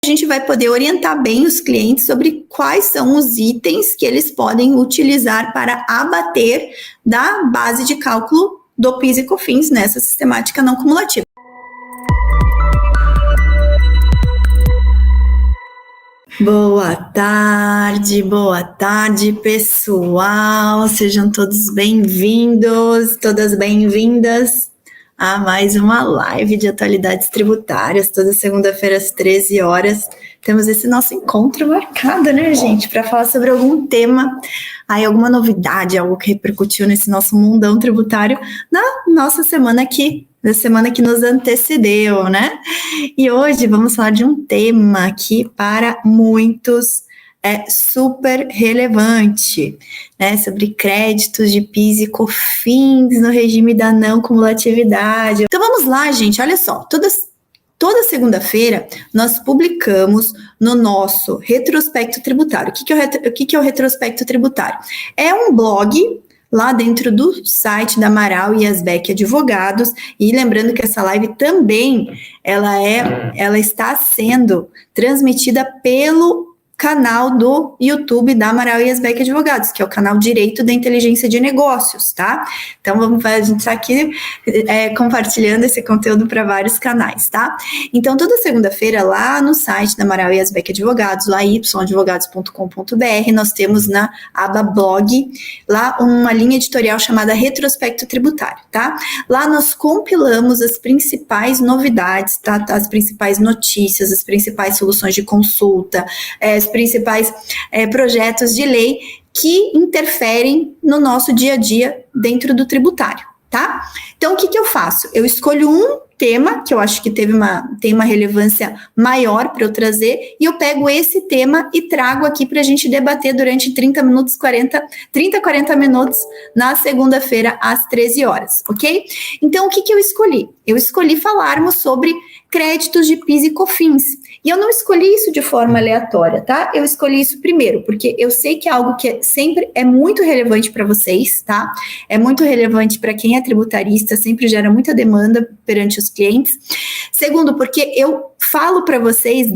a gente vai poder orientar bem os clientes sobre quais são os itens que eles podem utilizar para abater da base de cálculo do PIS e COFINS nessa sistemática não cumulativa. Boa tarde, pessoal. Sejam todos bem-vindos, todas bem-vindas a mais uma live de atualidades tributárias, toda segunda-feira às 13 horas. Temos esse nosso encontro marcado, né, gente, para falar sobre algum tema, aí alguma novidade, algo que repercutiu nesse nosso mundão tributário na nossa semana aqui, da semana que nos antecedeu, né? E hoje vamos falar de um tema que para muitos é super relevante, né? Sobre créditos de PIS e COFINS no regime da não cumulatividade. Então vamos lá, gente, olha só, toda segunda-feira nós publicamos no nosso retrospecto tributário. O que é o retrospecto tributário? É um blog lá dentro do site da Amaral e Asbeck Advogados, e lembrando que essa live também, ela está sendo transmitida pelo canal do YouTube da Amaral e Asbeck Advogados, que é o canal Direito da Inteligência de Negócios, tá? Então, a gente está aqui compartilhando esse conteúdo para vários canais, tá? Então, toda segunda-feira, lá no site da Amaral e Asbeck Advogados, lá yadvogados.com.br, nós temos na aba blog, lá uma linha editorial chamada Retrospecto Tributário, tá? Lá nós compilamos as principais novidades, tá? As principais notícias, as principais soluções de consulta, os principais projetos de lei que interferem no nosso dia a dia dentro do tributário, tá? Então, o que eu faço? Eu escolho um tema que eu acho que tem uma relevância maior para eu trazer, e eu pego esse tema e trago aqui para a gente debater durante 30, 40 minutos na segunda-feira às 13 horas, ok? Então, o que eu escolhi? Eu escolhi falarmos sobre créditos de PIS e COFINS. E eu não escolhi isso de forma aleatória, tá? Eu escolhi isso primeiro, porque eu sei que é algo que sempre é muito relevante para vocês, tá? É muito relevante para quem é tributarista, sempre gera muita demanda perante os clientes. Segundo, porque eu falo para vocês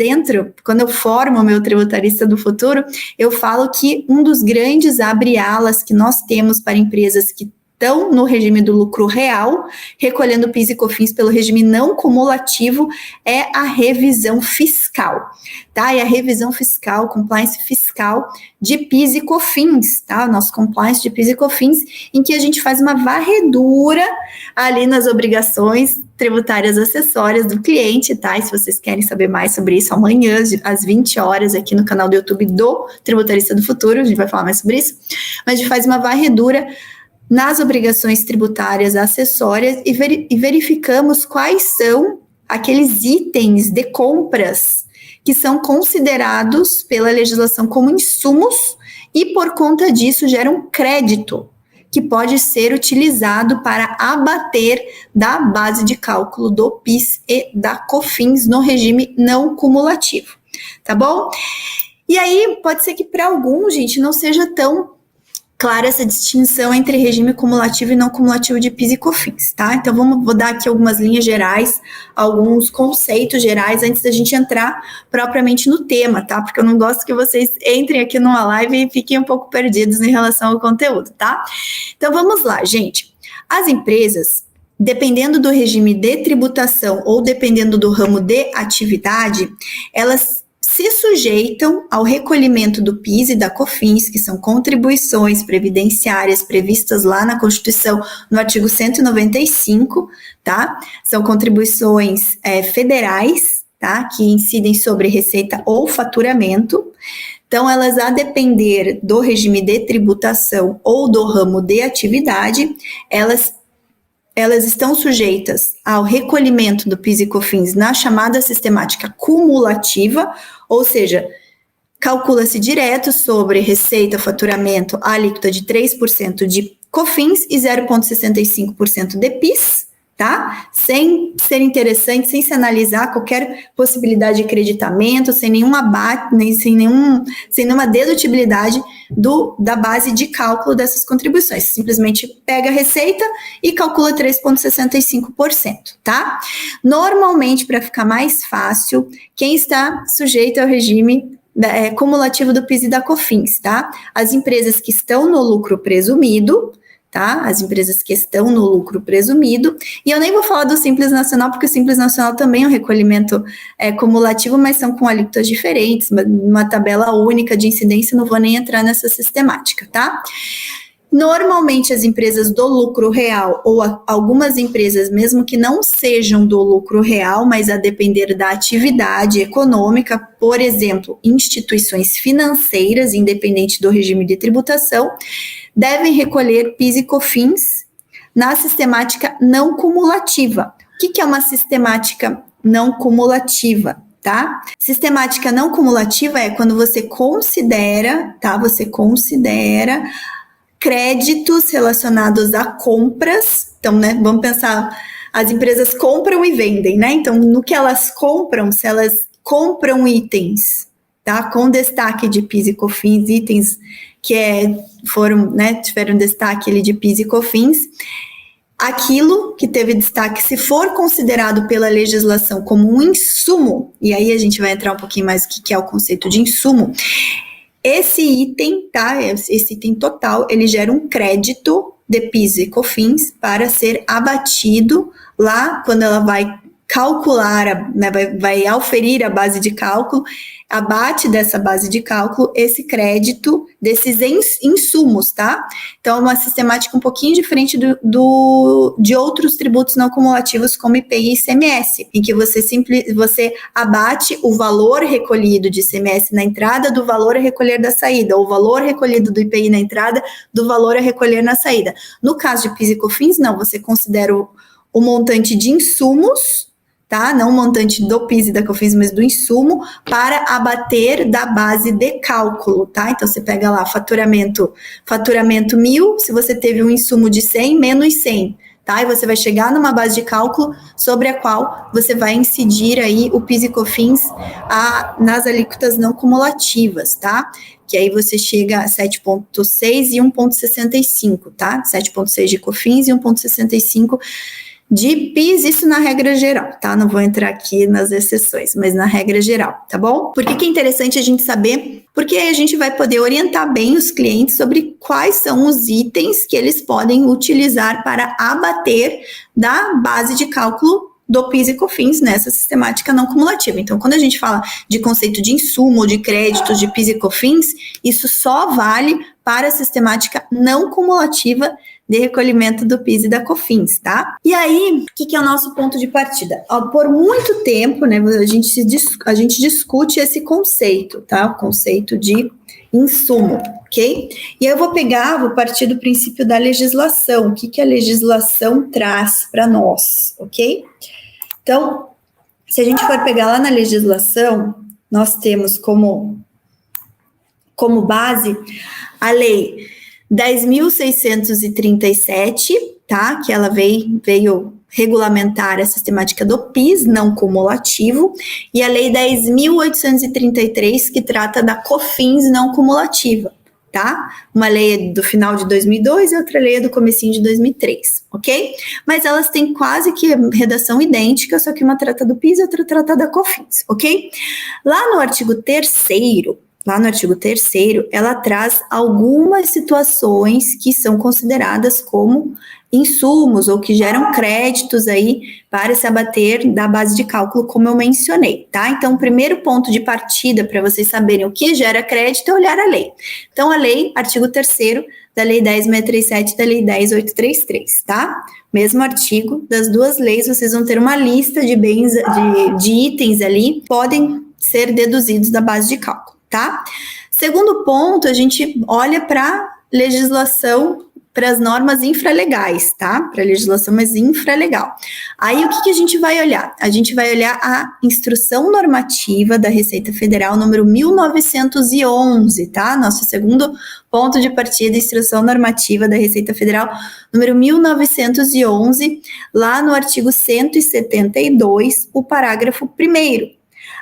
quando eu formo o meu tributarista do futuro, eu falo que um dos grandes abre-alas que nós temos para empresas que estão no regime do lucro real, recolhendo PIS e COFINS pelo regime não cumulativo, é a revisão fiscal, tá? E a revisão fiscal, compliance fiscal de PIS e COFINS, tá? O nosso compliance de PIS e COFINS, em que a gente faz uma varredura ali nas obrigações tributárias acessórias do cliente, tá? E se vocês querem saber mais sobre isso, amanhã, às 20 horas, aqui no canal do YouTube do Tributarista do Futuro, a gente vai falar mais sobre isso, mas a gente faz uma varredura nas obrigações tributárias acessórias e verificamos quais são aqueles itens de compras que são considerados pela legislação como insumos e, por conta disso, geram crédito que pode ser utilizado para abater da base de cálculo do PIS e da COFINS no regime não cumulativo, tá bom? E aí, pode ser que para alguns, gente, não seja tão clara essa distinção entre regime cumulativo e não cumulativo de PIS e COFINS, tá? Então, vou dar aqui algumas linhas gerais, alguns conceitos gerais, antes da gente entrar propriamente no tema, tá? Porque eu não gosto que vocês entrem aqui numa live e fiquem um pouco perdidos em relação ao conteúdo, tá? Então, vamos lá, gente. As empresas, dependendo do regime de tributação ou dependendo do ramo de atividade, elas se sujeitam ao recolhimento do PIS e da COFINS, que são contribuições previdenciárias previstas lá na Constituição, no artigo 195, tá? São contribuições federais, tá? Que incidem sobre receita ou faturamento. Então, elas, a depender do regime de tributação ou do ramo de atividade, elas estão sujeitas ao recolhimento do PIS e COFINS na chamada sistemática cumulativa, ou seja, calcula-se direto sobre receita, faturamento, a alíquota de 3% de COFINS e 0,65% de PIS, tá? Sem ser interessante, sem se analisar qualquer possibilidade de creditamento, sem nenhum abate, nem sem nenhuma dedutibilidade da base de cálculo dessas contribuições. Simplesmente pega a receita e calcula 3,65%, tá? Normalmente, para ficar mais fácil, quem está sujeito ao regime cumulativo do PIS e da COFINS, tá? As empresas que estão no lucro presumido, tá? As empresas que estão no lucro presumido, e eu nem vou falar do Simples Nacional, porque o Simples Nacional também é um recolhimento cumulativo, mas são com alíquotas diferentes, uma tabela única de incidência, não vou nem entrar nessa sistemática, tá? Normalmente as empresas do lucro real, ou algumas empresas mesmo que não sejam do lucro real, mas a depender da atividade econômica, por exemplo, instituições financeiras, independente do regime de tributação, devem recolher PIS e COFINS na sistemática não cumulativa. O que é uma sistemática não cumulativa? Tá? Sistemática não cumulativa é quando você considera, tá? Você considera créditos relacionados a compras. Então, né, vamos pensar, as empresas compram e vendem, né? Então, no que elas compram, se elas compram itens, tá? Com destaque de PIS e COFINS, itens que tiveram destaque ali de PIS e COFINS, aquilo que teve destaque, se for considerado pela legislação como um insumo, e aí a gente vai entrar um pouquinho mais no que é o conceito de insumo, esse item, tá? Esse item total, ele gera um crédito de PIS e COFINS para ser abatido lá quando ela vai calcular, vai auferir a base de cálculo, abate dessa base de cálculo esse crédito desses insumos, tá? Então, é uma sistemática um pouquinho diferente de outros tributos não cumulativos, como IPI e ICMS, em que você abate o valor recolhido de ICMS na entrada do valor a recolher da saída, ou o valor recolhido do IPI na entrada do valor a recolher na saída. No caso de PIS e COFINS, não, você considera o montante de insumos, tá? Não o montante do PIS e da COFINS, mas do insumo, para abater da base de cálculo, tá? Então, você pega lá faturamento 1.000, se você teve um insumo de 100, menos 100, tá? E você vai chegar numa base de cálculo sobre a qual você vai incidir aí o PIS e COFINS nas alíquotas não cumulativas, tá? Que aí você chega a 7,6 e 1,65, tá? 7,6 de COFINS e 1,65 de PIS, isso na regra geral, tá? Não vou entrar aqui nas exceções, mas na regra geral, tá bom? Por que é interessante a gente saber? Porque aí a gente vai poder orientar bem os clientes sobre quais são os itens que eles podem utilizar para abater da base de cálculo do PIS e COFINS nessa sistemática não cumulativa. Então, quando a gente fala de conceito de insumo, de créditos, de PIS e COFINS, isso só vale para a sistemática não cumulativa de recolhimento do PIS e da COFINS, tá? E aí, o que é o nosso ponto de partida? Por muito tempo, né, a gente discute esse conceito, tá? O conceito de insumo, ok? E aí eu vou partir do princípio da legislação, o que a legislação traz para nós, ok? Então, se a gente for pegar lá na legislação, nós temos como base a lei 10.637, tá? Que ela veio regulamentar a sistemática do PIS não cumulativo, e a lei 10.833, que trata da COFINS não cumulativa, tá? Uma lei é do final de 2002 e outra lei é do comecinho de 2003, ok? Mas elas têm quase que redação idêntica, só que uma trata do PIS e outra trata da COFINS, ok? Lá no artigo 3º, ela traz algumas situações que são consideradas como insumos ou que geram créditos aí para se abater da base de cálculo, como eu mencionei, tá? Então, o primeiro ponto de partida para vocês saberem o que gera crédito é olhar a lei. Então, a lei, artigo 3º da lei 10.637 e da lei 10.833, tá? Mesmo artigo das duas leis, vocês vão ter uma lista de bens, de itens ali, podem ser deduzidos da base de cálculo, tá? Segundo ponto, a gente olha para legislação para as normas infralegais, tá? Para a legislação mais infralegal. Aí, o que a gente vai olhar? A gente vai olhar a Instrução Normativa da Receita Federal, número 1911, tá? Nosso segundo ponto de partida, Instrução Normativa da Receita Federal, número 1911, lá no artigo 172, o parágrafo 1º.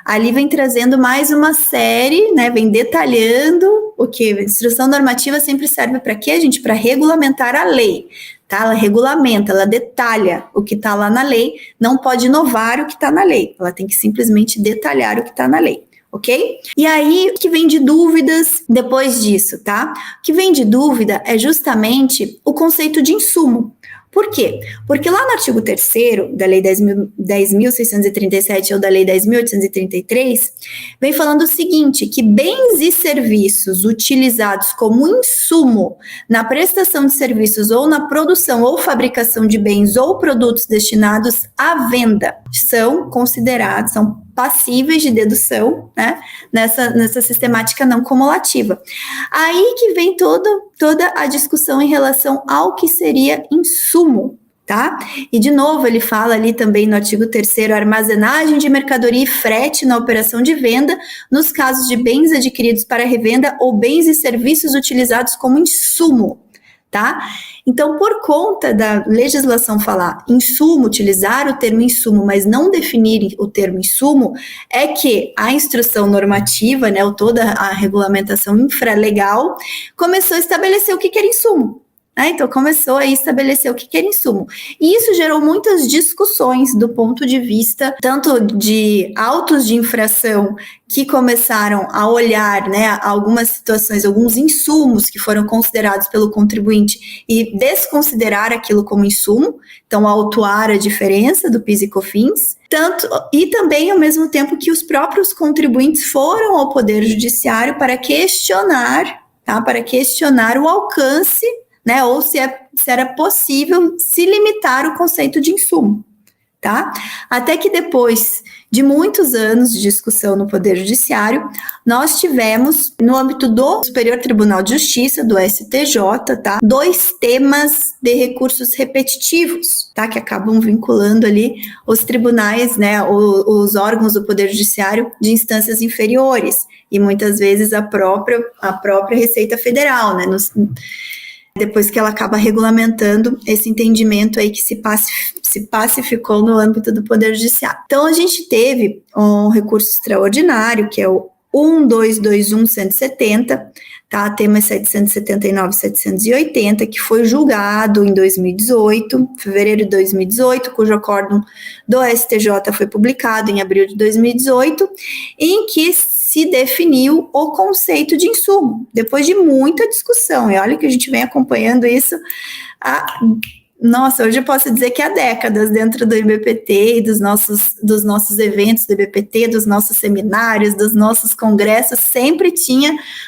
Ali vem trazendo mais uma série, né, vem detalhando o que? A instrução normativa sempre serve para quê, gente? Para regulamentar a lei, tá? Ela regulamenta, ela detalha o que está lá na lei, não pode inovar o que está na lei, ela tem que simplesmente detalhar o que está na lei. Ok? E aí, o que vem de dúvidas depois disso, tá? O que vem de dúvida é justamente o conceito de insumo. Por quê? Porque lá no artigo 3º da Lei 10.637 ou da Lei 10.833, vem falando o seguinte, que bens e serviços utilizados como insumo na prestação de serviços ou na produção ou fabricação de bens ou produtos destinados à venda são considerados, são passíveis de dedução, né, nessa sistemática não cumulativa. Aí que vem toda a discussão em relação ao que seria insumo, tá? E, de novo, ele fala ali também no artigo 3º, armazenagem de mercadoria e frete na operação de venda, nos casos de bens adquiridos para revenda ou bens e serviços utilizados como insumo, tá? Então, por conta da legislação falar insumo, utilizar o termo insumo, mas não definir o termo insumo, é que a instrução normativa, né, ou toda a regulamentação infralegal, começou a estabelecer o que era insumo. Então, começou a estabelecer o que era insumo. E isso gerou muitas discussões do ponto de vista tanto de autos de infração que começaram a olhar, né, algumas situações, alguns insumos que foram considerados pelo contribuinte e desconsiderar aquilo como insumo, então autuar a diferença do PIS e COFINS, e também ao mesmo tempo que os próprios contribuintes foram ao Poder Judiciário para questionar, tá, para questionar o alcance, né, ou se era possível se limitar o conceito de insumo, tá? Até que depois de muitos anos de discussão no Poder Judiciário, nós tivemos, no âmbito do Superior Tribunal de Justiça, do STJ, tá, 2 temas de recursos repetitivos, tá, que acabam vinculando ali os tribunais, né, os órgãos do Poder Judiciário de instâncias inferiores, e muitas vezes a própria Receita Federal, né, depois que ela acaba regulamentando esse entendimento aí que se pacificou no âmbito do Poder Judiciário. Então, a gente teve um recurso extraordinário, que é o 1221-170, tá? Tema 779-780, que foi julgado em 2018, fevereiro de 2018, cujo acórdão do STJ foi publicado em abril de 2018, em que se definiu o conceito de insumo, depois de muita discussão, e olha que a gente vem acompanhando isso hoje eu posso dizer que há décadas dentro do IBPT e dos nossos eventos do IBPT, dos nossos seminários, dos nossos congressos,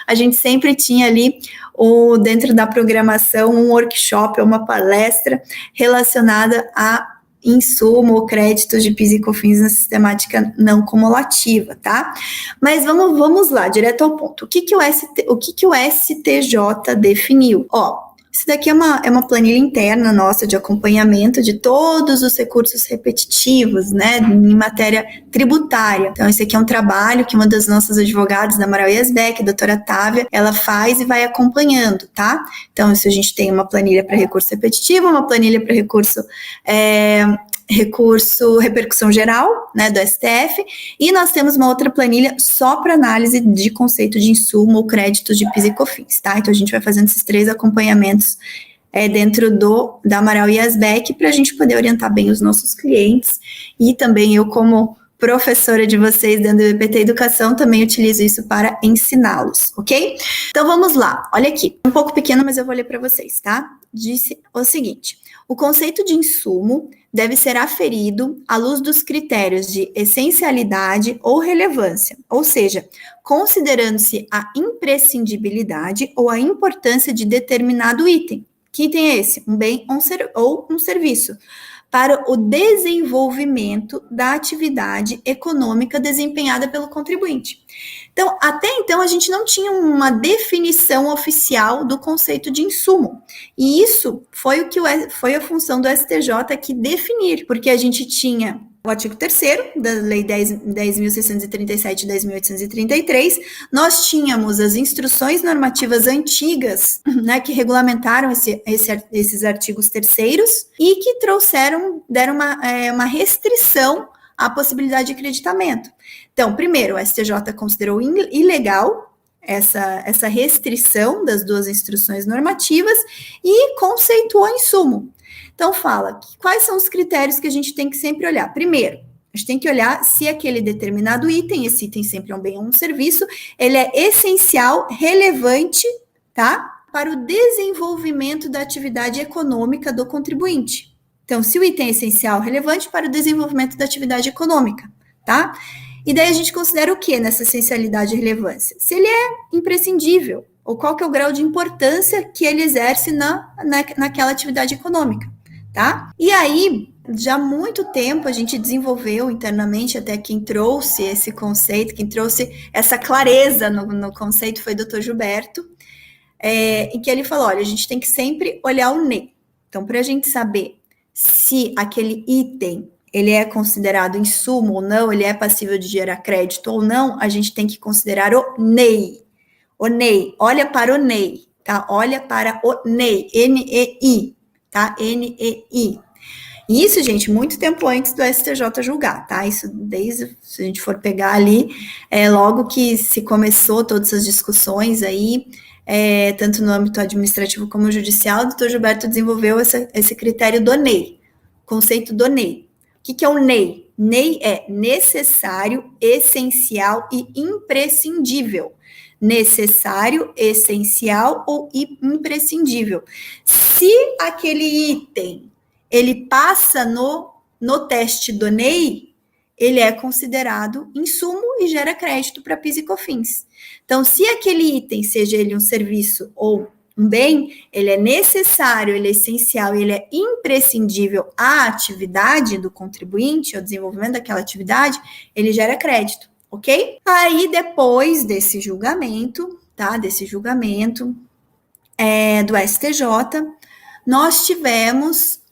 a gente sempre tinha ali dentro da programação um workshop, uma palestra relacionada a insumo ou créditos de PIS e COFINS na sistemática não cumulativa, tá? Mas vamos lá, direto ao ponto. O que o STJ definiu? Isso daqui é uma planilha interna nossa de acompanhamento de todos os recursos repetitivos, né, em matéria tributária. Então, esse aqui é um trabalho que uma das nossas advogadas, da Amaral Iasbeck, a doutora Távia, ela faz e vai acompanhando, tá? Então, isso a gente tem uma planilha para recurso repetitivo, uma planilha para recurso repercussão geral, né, do STF, e nós temos uma outra planilha só para análise de conceito de insumo ou créditos de PIS e COFINS, tá? Então, a gente vai fazendo esses 3 acompanhamentos dentro da Amaral Iasbeck para a gente poder orientar bem os nossos clientes, e também eu, como professora de vocês dentro do IBPT Educação, também utilizo isso para ensiná-los, ok? Então, vamos lá. Olha aqui, um pouco pequeno, mas eu vou ler para vocês, tá? Disse o seguinte: o conceito de insumo deve ser aferido à luz dos critérios de essencialidade ou relevância, ou seja, considerando-se a imprescindibilidade ou a importância de determinado item. Que item é esse? Um bem ou um serviço, para o desenvolvimento da atividade econômica desempenhada pelo contribuinte. Então, até então, a gente não tinha uma definição oficial do conceito de insumo. E isso foi foi a função do STJ aqui definir, porque a gente tinha o artigo 3º da Lei 10.637 e 10.833, nós tínhamos as instruções normativas antigas, né, que regulamentaram esses artigos terceiros e que deram uma restrição à possibilidade de acreditamento. Então, primeiro, o STJ considerou ilegal essa restrição das duas instruções normativas e conceituou insumo. Então, fala quais são os critérios que a gente tem que sempre olhar. Primeiro, a gente tem que olhar se aquele determinado item, esse item sempre é um bem ou um serviço, ele é essencial, relevante, tá? Para o desenvolvimento da atividade econômica do contribuinte. Então, se o item é essencial, relevante para o desenvolvimento da atividade econômica, tá? E daí a gente considera o que nessa essencialidade e relevância? Se ele é imprescindível, ou qual que é o grau de importância que ele exerce naquela atividade econômica, tá? E aí, já há muito tempo a gente desenvolveu internamente, até quem trouxe esse conceito, quem trouxe essa clareza no conceito foi o Dr. Gilberto, em que ele falou, olha, a gente tem que sempre olhar o NEI. Então, para a gente saber se aquele item ele é considerado insumo ou não, ele é passível de gerar crédito ou não, a gente tem que considerar o NEI. O NEI, olha para o NEI, tá? Olha para o NEI, N-E-I, tá? N-E-I. E isso, gente, muito tempo antes do STJ julgar, tá? Isso desde, se a gente for pegar ali, logo que se começou todas essas discussões aí, tanto no âmbito administrativo como judicial, o doutor Gilberto desenvolveu esse critério do NEI, conceito do NEI. O que é o NEI? NEI é necessário, essencial e imprescindível. Necessário, essencial ou imprescindível. Se aquele item ele passa no teste do NEI, ele é considerado insumo e gera crédito para PIS e COFINS. Então, se aquele item, seja ele um serviço ou um bem, ele é necessário, ele é essencial, ele é imprescindível à atividade do contribuinte, ao desenvolvimento daquela atividade, ele gera crédito, ok? Aí, depois desse julgamento, tá? Desse julgamento do STJ, nós tivemos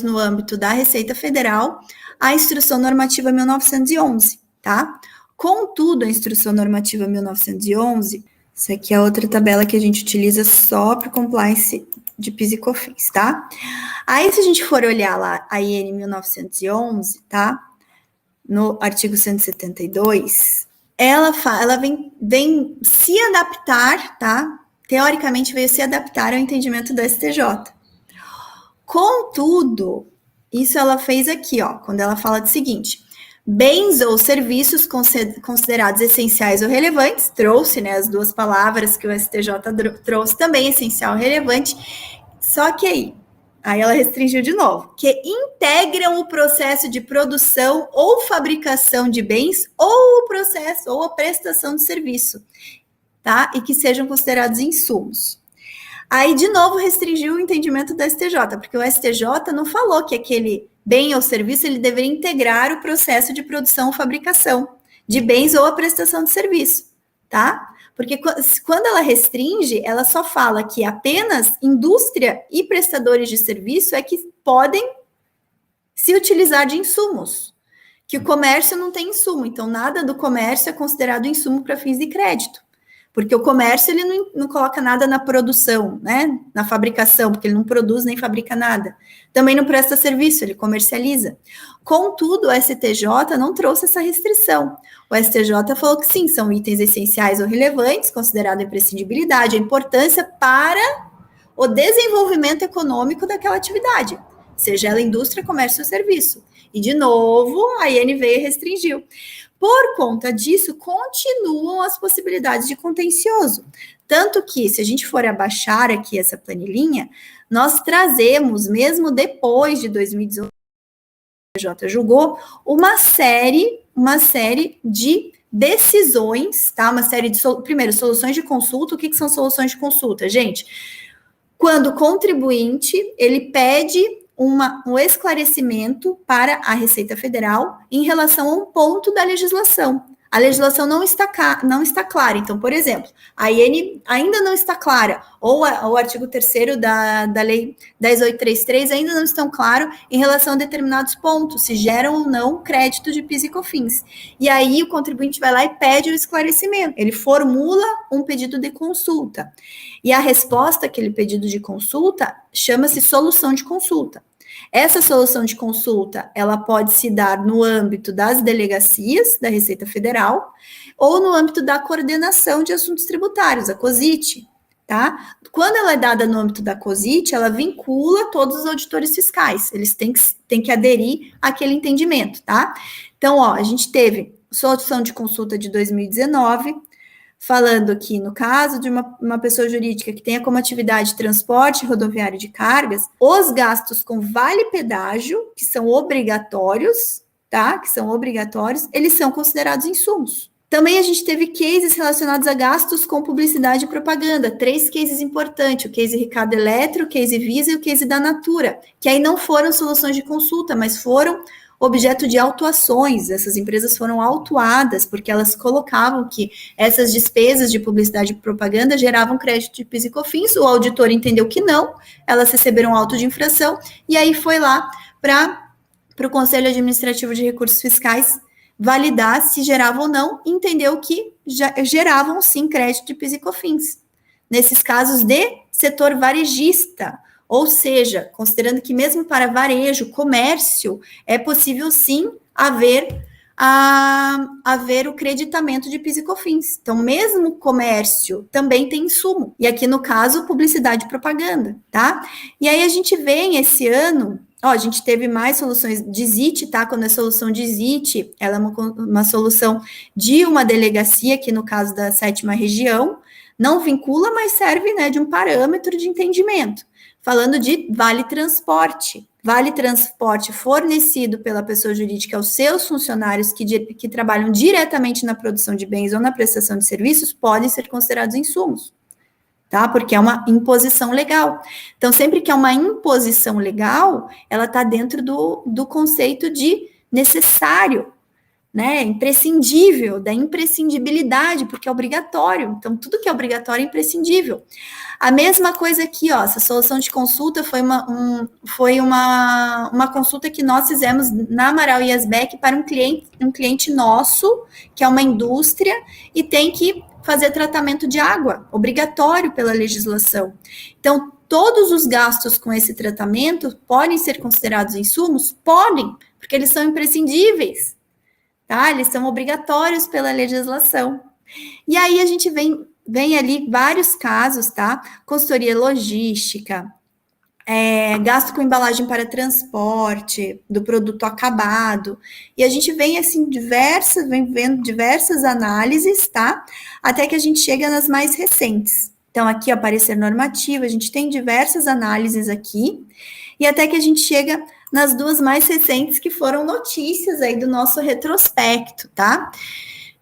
no âmbito da Receita Federal a Instrução Normativa 1911, tá? Contudo, a Instrução Normativa 1911, isso aqui é outra tabela que a gente utiliza só para o compliance de PIS e COFINS, tá? Aí, se a gente for olhar lá a IN 1911, tá? No artigo 172, ela vem se adaptar, tá? Teoricamente, veio se adaptar ao entendimento do STJ. Contudo, isso ela fez aqui, ó, quando ela fala do seguinte: bens ou serviços considerados essenciais ou relevantes, trouxe, né, as duas palavras que o STJ trouxe também, essencial e relevante, só que aí ela restringiu de novo, que integram o processo de produção ou fabricação de bens ou o processo ou a prestação de serviço, tá? E que sejam considerados insumos. Aí, de novo, restringiu o entendimento do STJ, porque o STJ não falou que aquele bem ou serviço ele deveria integrar o processo de produção ou fabricação de bens ou a prestação de serviço, tá? Porque quando ela restringe, ela só fala que apenas indústria e prestadores de serviço é que podem se utilizar de insumos, que o comércio não tem insumo, então nada do comércio é considerado insumo para fins de crédito. Porque o comércio, ele não coloca nada na produção, né? Na fabricação, porque ele não produz nem fabrica nada. Também não presta serviço, ele comercializa. Contudo, o STJ não trouxe essa restrição. O STJ falou que sim, são itens essenciais ou relevantes, considerado imprescindibilidade, a importância para o desenvolvimento econômico daquela atividade, seja ela indústria, comércio ou serviço. E, de novo, a IN veio e restringiu. Por conta disso, continuam as possibilidades de contencioso. Tanto que, se a gente for abaixar aqui essa planilhinha, nós trazemos, mesmo depois de 2018, o STJ julgou, uma série de decisões, tá? Uma série de, primeiro, soluções de consulta. O que são soluções de consulta? Gente, quando o contribuinte, ele pede um esclarecimento para a Receita Federal em relação a um ponto da legislação. A legislação não está clara. Então, por exemplo, a IN ainda não está clara, ou o artigo 3º da Lei 10.833 ainda não estão claros em relação a determinados pontos, se geram ou não crédito de PIS e COFINS. E aí o contribuinte vai lá e pede o esclarecimento. Ele formula um pedido de consulta. E a resposta àquele pedido de consulta chama-se solução de consulta. Essa solução de consulta, ela pode se dar no âmbito das delegacias da Receita Federal ou no âmbito da Coordenação de Assuntos Tributários, a COSIT, tá? Quando ela é dada no âmbito da COSIT, ela vincula todos os auditores fiscais, eles têm que aderir àquele entendimento, tá? Então, ó, a gente teve solução de consulta de 2019, falando aqui, no caso de uma pessoa jurídica que tenha como atividade transporte rodoviário de cargas, os gastos com vale-pedágio, que são obrigatórios, tá? Que são obrigatórios, eles são considerados insumos. Também a gente teve cases relacionados a gastos com publicidade e propaganda, 3 cases importantes, o case Ricardo Eletro, o case Visa e o case da Natura, que aí não foram soluções de consulta, mas foram objeto de autuações. Essas empresas foram autuadas porque elas colocavam que essas despesas de publicidade e propaganda geravam crédito de PIS e COFINS, o auditor entendeu que não, elas receberam auto de infração, e aí foi lá para o Conselho Administrativo de Recursos Fiscais validar se gerava ou não, e entendeu que geravam sim crédito de PIS e COFINS. Nesses casos de setor varejista, ou seja, considerando que mesmo para varejo, comércio, é possível sim haver o creditamento de PIS e COFINS. Então, mesmo comércio também tem insumo. E aqui, no caso, publicidade e propaganda, tá? E aí a gente vem esse ano, ó, a gente teve mais soluções de ZIT, tá? Quando é solução de ZIT, ela é uma solução de uma delegacia, aqui no caso da 7ª região, não vincula, mas serve, né, de um parâmetro de entendimento. Falando de vale transporte fornecido pela pessoa jurídica aos seus funcionários que trabalham diretamente na produção de bens ou na prestação de serviços, podem ser considerados insumos, tá? Porque é uma imposição legal. Então, sempre que é uma imposição legal, ela está dentro do conceito de necessário, né? Imprescindível, da imprescindibilidade, porque é obrigatório. Então, tudo que é obrigatório é imprescindível. A mesma coisa aqui, ó, essa solução de consulta foi uma consulta que nós fizemos na Amaral e Asbec para um cliente nosso, que é uma indústria, e tem que fazer tratamento de água, obrigatório pela legislação. Então, todos os gastos com esse tratamento podem ser considerados insumos? Podem, porque eles são imprescindíveis, tá? Eles são obrigatórios pela legislação. E aí a gente vem ali vários casos, tá? Consultoria logística, gasto com embalagem para transporte do produto acabado, e a gente vem assim vendo diversas análises, tá? Até que a gente chega nas mais recentes. Então, aqui, ó, parecer normativo, a gente tem diversas análises aqui, e até que a gente chega nas 2 mais recentes, que foram notícias aí do nosso retrospecto, tá?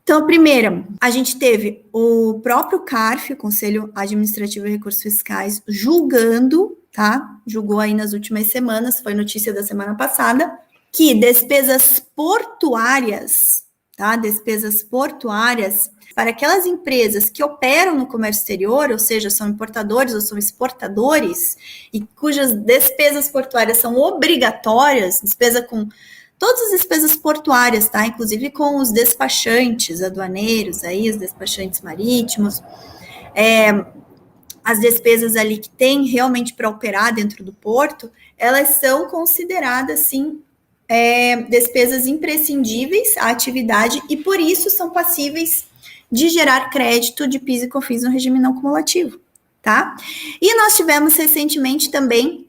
Então, a primeira, a gente teve o próprio CARF, o Conselho Administrativo de Recursos Fiscais, julgando, tá? Julgou aí nas últimas semanas, foi notícia da semana passada, que despesas portuárias, tá? Despesas portuárias para aquelas empresas que operam no comércio exterior, ou seja, são importadores ou são exportadores, e cujas despesas portuárias são obrigatórias, despesa com todas as despesas portuárias, tá? Inclusive com os despachantes aduaneiros, aí, os despachantes marítimos, as despesas ali que tem realmente para operar dentro do porto, elas são consideradas, sim, despesas imprescindíveis à atividade e, por isso, são passíveis de gerar crédito de PIS e COFINS no regime não cumulativo, tá? E nós tivemos recentemente também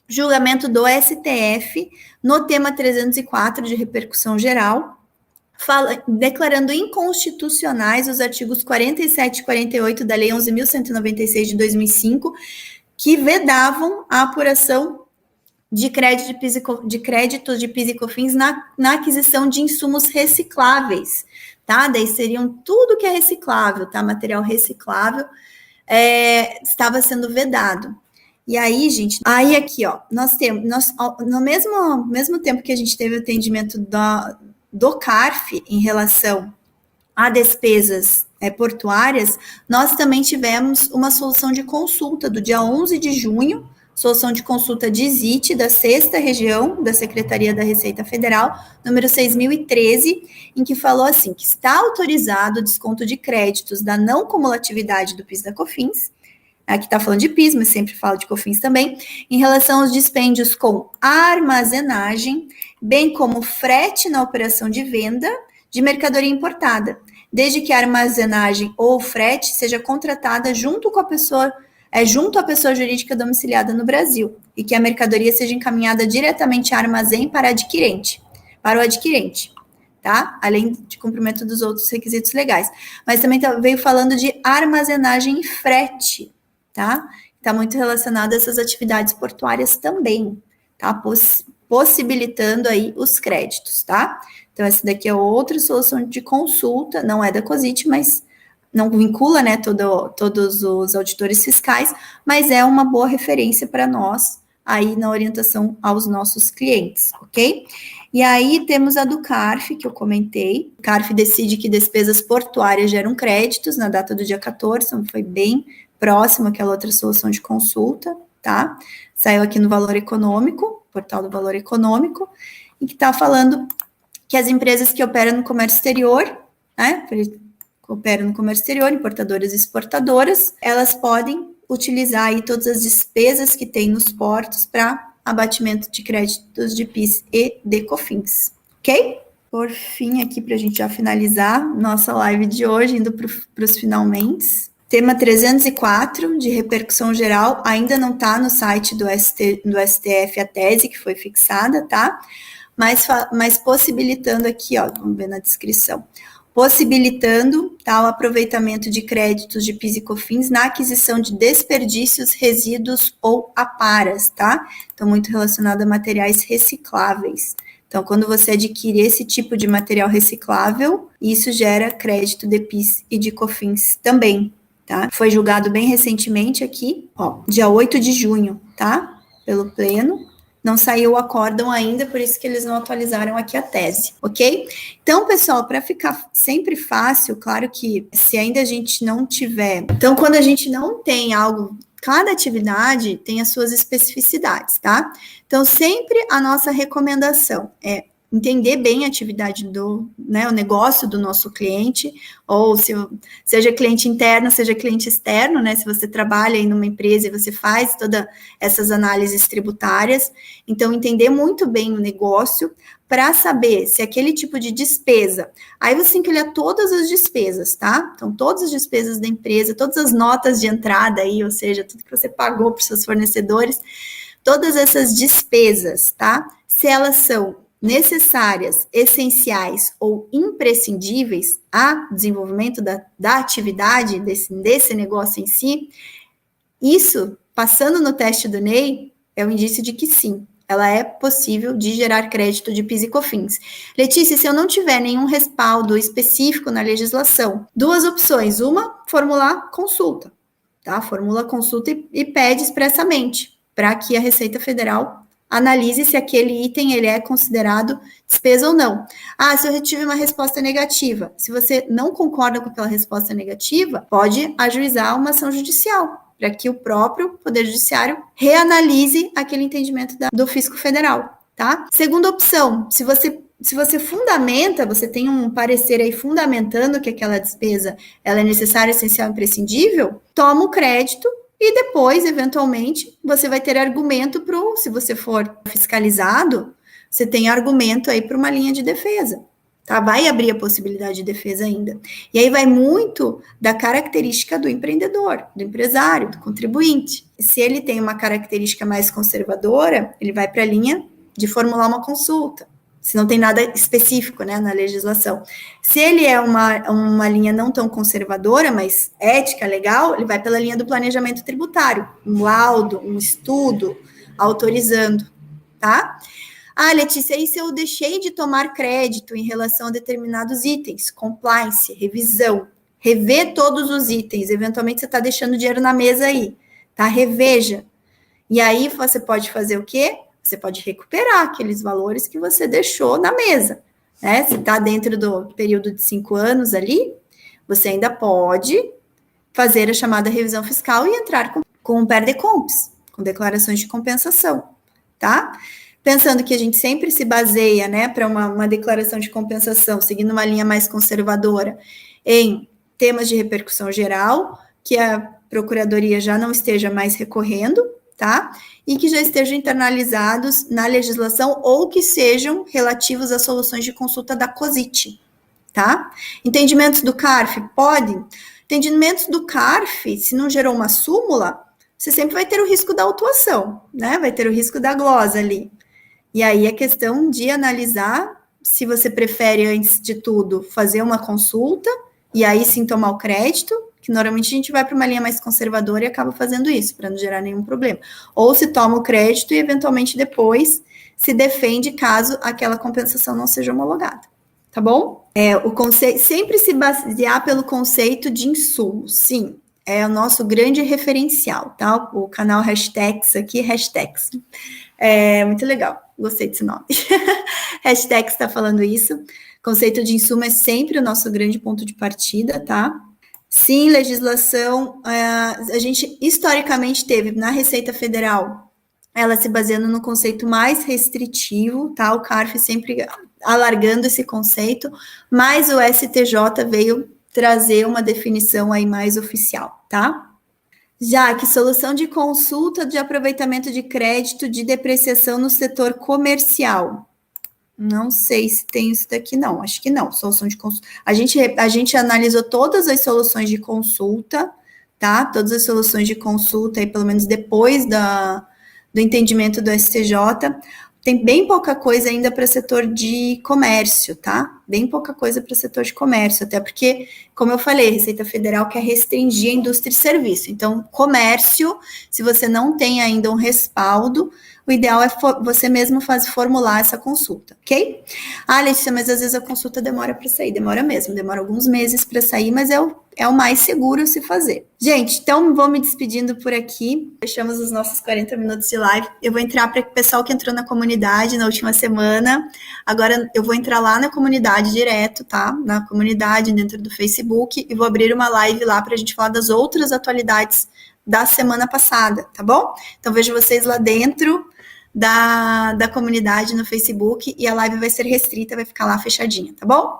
julgamento do STF no tema 304 de repercussão geral, declarando inconstitucionais os artigos 47 e 48 da Lei 11.196 de 2005, que vedavam a apuração de créditos de PIS e COFINS na aquisição de insumos recicláveis, tá? Daí seriam tudo que é reciclável, tá? Material reciclável estava sendo vedado. E aí, gente, aí aqui, ó, no mesmo tempo que a gente teve o atendimento do CARF em relação a despesas portuárias, nós também tivemos uma solução de consulta do dia 11 de junho, solução de consulta de ZIT da 6ª Região da Secretaria da Receita Federal, número 6.013, em que falou assim, que está autorizado o desconto de créditos da não cumulatividade do PIS da COFINS, aqui está falando de PIS, mas sempre falo de COFINS também, em relação aos dispêndios com armazenagem, bem como frete na operação de venda de mercadoria importada, desde que a armazenagem ou frete seja contratada junto à pessoa jurídica domiciliada no Brasil, e que a mercadoria seja encaminhada diretamente ao armazém para o adquirente, tá? Além de cumprimento dos outros requisitos legais. Mas também veio falando de armazenagem e frete, tá? Está muito relacionado a essas atividades portuárias também, tá? Possibilitando aí os créditos, tá? Então, essa daqui é outra solução de consulta, não é da COSIT, mas não vincula, né, todos os auditores fiscais, mas é uma boa referência para nós aí na orientação aos nossos clientes, ok? E aí temos a do CARF, que eu comentei. O CARF decide que despesas portuárias geram créditos na data do dia 14, então foi bem próximo àquela outra solução de consulta, tá? Saiu aqui no Valor Econômico, portal do Valor Econômico, e que está falando que as empresas que operam no comércio exterior, né, operam no comércio exterior, importadoras e exportadoras, elas podem utilizar aí todas as despesas que tem nos portos para abatimento de créditos de PIS e de COFINS, ok? Por fim, aqui para a gente já finalizar nossa live de hoje, indo para os finalmente. Tema 304, de repercussão geral, ainda não está no site do STF a tese que foi fixada, tá? Mas possibilitando aqui, ó, vamos ver na descrição, possibilitando tá, o aproveitamento de créditos de PIS e COFINS na aquisição de desperdícios, resíduos ou aparas, tá? Então, muito relacionado a materiais recicláveis. Então, quando você adquire esse tipo de material reciclável, isso gera crédito de PIS e de COFINS também, tá? Foi julgado bem recentemente aqui, ó, dia 8 de junho, tá? Pelo Pleno. Não saiu o acórdão ainda, por isso que eles não atualizaram aqui a tese, ok? Então, pessoal, para ficar sempre fácil, claro que se ainda a gente não tiver... Então, quando a gente não tem algo... Cada atividade tem as suas especificidades, tá? Então, sempre a nossa recomendação é entender bem a atividade o negócio do nosso cliente, ou seja cliente interno, seja cliente externo, né? Se você trabalha em uma empresa e você faz todas essas análises tributárias, então entender muito bem o negócio para saber se aquele tipo de despesa, aí você tem que olhar todas as despesas, tá? Então, todas as despesas da empresa, todas as notas de entrada aí, ou seja, tudo que você pagou para os seus fornecedores, todas essas despesas, tá? Se elas são necessárias, essenciais ou imprescindíveis ao desenvolvimento da atividade desse negócio em si, isso, passando no teste do NEI, é um indício de que sim, ela é possível de gerar crédito de PIS e COFINS. Letícia, se eu não tiver nenhum respaldo específico na legislação, duas opções. Uma, formular consulta, tá? Formula consulta e pede expressamente para que a Receita Federal analise se aquele item ele é considerado despesa ou não. Ah, se eu tive uma resposta negativa, se você não concorda com aquela resposta negativa, pode ajuizar uma ação judicial, para que o próprio Poder Judiciário reanalise aquele entendimento do Fisco Federal, tá? Segunda opção, se você fundamenta, você tem um parecer aí fundamentando que aquela despesa ela é necessária, essencial e imprescindível, toma o crédito e depois, eventualmente, você vai ter argumento se você for fiscalizado, você tem argumento aí para uma linha de defesa, tá? Vai abrir a possibilidade de defesa ainda. E aí vai muito da característica do empreendedor, do empresário, do contribuinte. Se ele tem uma característica mais conservadora, ele vai para a linha de formular uma consulta, se não tem nada específico, né, na legislação. Se ele é uma linha não tão conservadora, mas ética, legal, ele vai pela linha do planejamento tributário, um laudo, um estudo, autorizando, tá? Ah, Letícia, e se eu deixei de tomar crédito em relação a determinados itens? Compliance, revisão, rever todos os itens, eventualmente você está deixando dinheiro na mesa aí, tá? Reveja. E aí você pode fazer o quê? Você pode recuperar aqueles valores que você deixou na mesa, né? Se está dentro do período de 5 anos ali, você ainda pode fazer a chamada revisão fiscal e entrar com PERDECOMPS, com declarações de compensação, tá? Pensando que a gente sempre se baseia, né, para uma declaração de compensação, seguindo uma linha mais conservadora, em temas de repercussão geral, que a Procuradoria já não esteja mais recorrendo, tá? E que já estejam internalizados na legislação ou que sejam relativos às soluções de consulta da COSIT, tá? Entendimentos do CARF? Podem. Entendimentos do CARF, se não gerou uma súmula, você sempre vai ter o risco da autuação, né? Vai ter o risco da glosa ali. E aí é questão de analisar se você prefere, antes de tudo, fazer uma consulta e aí sim tomar o crédito, que normalmente a gente vai para uma linha mais conservadora e acaba fazendo isso, para não gerar nenhum problema. Ou se toma o crédito e, eventualmente, depois se defende caso aquela compensação não seja homologada. Tá bom? O conceito, sempre se basear pelo conceito de insumo, sim. É o nosso grande referencial, tá? O canal Hashtags aqui, Hashtags. É muito legal, gostei desse nome. Hashtags está falando isso. Conceito de insumo é sempre o nosso grande ponto de partida, tá? Sim, legislação, a gente historicamente teve na Receita Federal, ela se baseando no conceito mais restritivo, tá? O CARF sempre alargando esse conceito, mas o STJ veio trazer uma definição aí mais oficial, tá? Já que solução de consulta de aproveitamento de crédito de depreciação no setor comercial. Não sei se tem isso daqui, não. Acho que não. Solução de consulta. A gente analisou todas as soluções de consulta, tá? Todas as soluções de consulta, aí, pelo menos depois do entendimento do STJ. Tem bem pouca coisa ainda para setor de comércio, tá? Bem pouca coisa para setor de comércio, até porque, como eu falei, a Receita Federal quer restringir a indústria e serviço. Então, comércio, se você não tem ainda um respaldo, o ideal é você mesmo formular essa consulta, ok? Ah, Letícia, mas às vezes a consulta demora para sair. Demora mesmo, demora alguns meses para sair, mas é o mais seguro se fazer. Gente, então vou me despedindo por aqui. Fechamos os nossos 40 minutos de live. Eu vou entrar para o pessoal que entrou na comunidade na última semana. Agora eu vou entrar lá na comunidade direto, tá? Na comunidade, dentro do Facebook, e vou abrir uma live lá para a gente falar das outras atualidades da semana passada, tá bom? Então vejo vocês lá dentro da comunidade no Facebook, e a live vai ser restrita, vai ficar lá fechadinha, tá bom?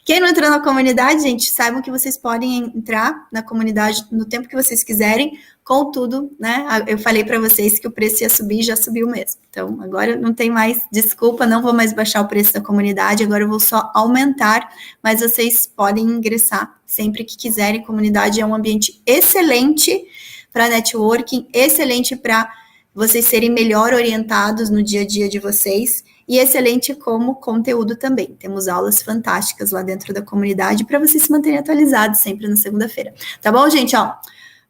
Quem não entrou na comunidade, gente, saibam que vocês podem entrar na comunidade no tempo que vocês quiserem, contudo, né, eu falei para vocês que o preço ia subir e já subiu mesmo, então agora não tem mais desculpa, não vou mais baixar o preço da comunidade, agora eu vou só aumentar, mas vocês podem ingressar sempre que quiserem. A comunidade é um ambiente excelente para networking, excelente para vocês serem melhor orientados no dia a dia de vocês, e excelente como conteúdo também. Temos aulas fantásticas lá dentro da comunidade para vocês se manterem atualizados sempre na segunda-feira. Tá bom, gente? Ó,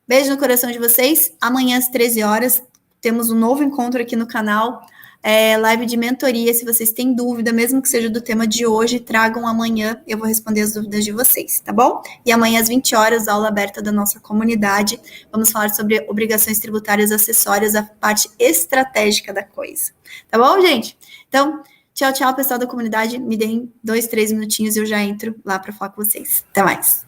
beijo no coração de vocês. Amanhã às 13 horas temos um novo encontro aqui no canal, live de mentoria. Se vocês têm dúvida, mesmo que seja do tema de hoje, tragam amanhã, eu vou responder as dúvidas de vocês, tá bom? E amanhã às 20 horas, aula aberta da nossa comunidade, vamos falar sobre obrigações tributárias acessórias, a parte estratégica da coisa, tá bom, gente? Então, tchau, tchau, pessoal da comunidade, me deem 2, 3 minutinhos e eu já entro lá para falar com vocês. Até mais!